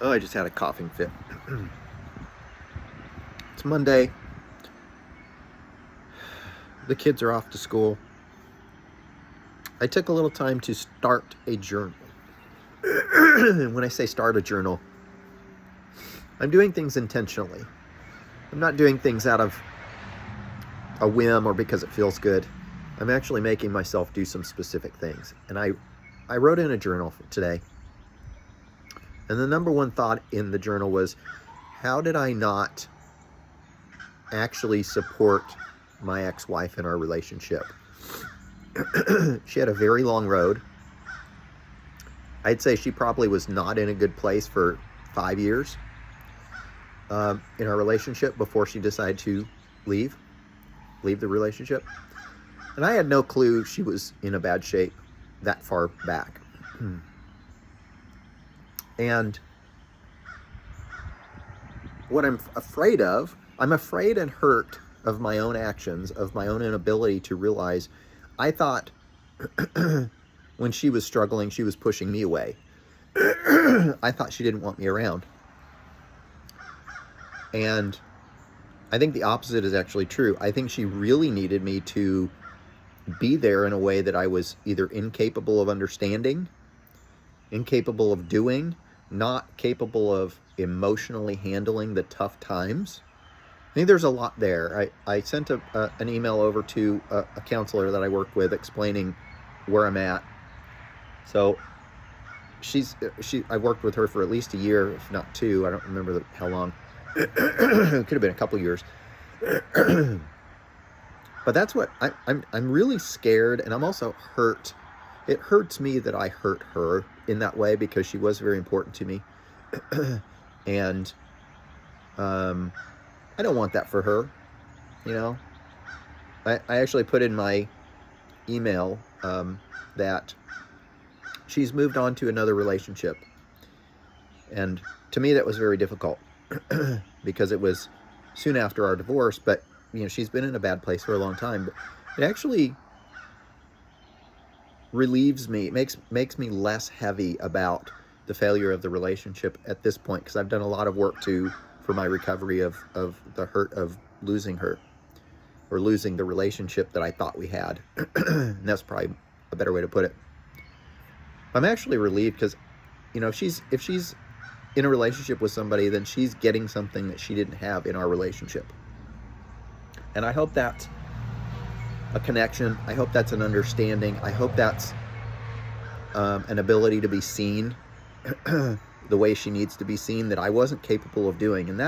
Oh, I just had a coughing fit. It's Monday. The kids are off to school. I took a little time to start a journal. When I say start a journal, I'm doing things intentionally. I'm not doing things out of a whim or because it feels good. I'm actually making myself do some specific things. And I wrote in a journal for today. And the number one thought in the journal was, how did I not actually support my ex-wife in our relationship? She had a very long road. I'd say she probably was not in a good place for 5 years in our relationship before she decided to leave the relationship. And I had no clue she was in a bad shape that far back. And what I'm afraid of, I'm afraid and hurt of my own actions, of my own inability to realize, I thought when she was struggling, she was pushing me away. I thought she didn't want me around. And I think the opposite is actually true. I think she really needed me to be there in a way that I was either incapable of understanding, incapable of doing, not capable of emotionally handling the tough times. I think there's a lot there. I sent an email over to a counselor that I work with explaining where I'm at. So I worked with her for at least a year, if not 2. I don't remember how long. It could have been a couple years. But that's what I'm really scared, and I'm also hurt. It hurts me that I hurt her in that way because she was very important to me. And I don't want that for her, you know. I actually put in my email that she's moved on to another relationship. And to me that was very difficult because it was soon after our divorce, but you know, she's been in a bad place for a long time. But it actually relieves me, it makes me less heavy about the failure of the relationship at this point, because I've done a lot of work for my recovery of the hurt of losing her, or losing the relationship that I thought we had. And that's probably a better way to put it. I'm actually relieved because, you know, if she's in a relationship with somebody, then she's getting something that she didn't have in our relationship. And I hope that's a connection. I hope that's an understanding. I hope that's an ability to be seen the way she needs to be seen, that I wasn't capable of doing. And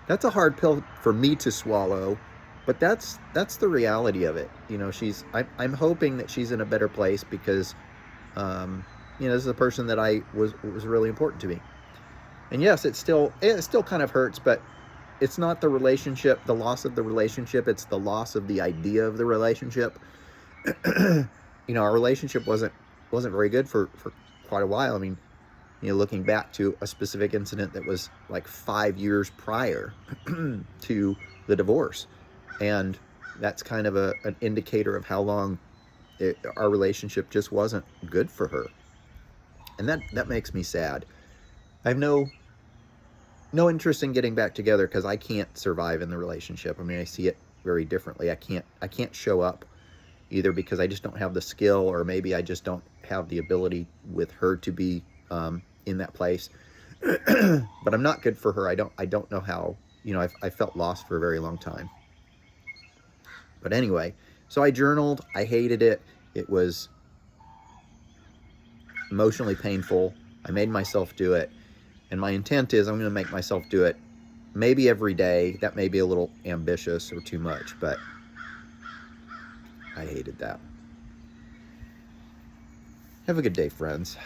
that's a hard pill for me to swallow, but that's the reality of it. You know, I'm hoping that she's in a better place because you know, this is a person that was really important to me. And yes, it still kind of hurts, but it's not the relationship, the loss of the relationship, it's the loss of the idea of the relationship. You know, our relationship wasn't very good for quite a while. I mean, you know, looking back to a specific incident that was like 5 years prior to the divorce. And that's kind of an indicator of how long our relationship just wasn't good for her. And that makes me sad. I have no interest in getting back together because I can't survive in the relationship. I mean, I see it very differently. I can't show up either because I just don't have the skill, or maybe I just don't have the ability with her to be in that place. But I'm not good for her. I don't know how. You know, I felt lost for a very long time. But anyway, so I journaled. I hated it. It was emotionally painful. I made myself do it. And my intent is I'm going to make myself do it maybe every day. That may be a little ambitious or too much, but I hated that. Have a good day, friends.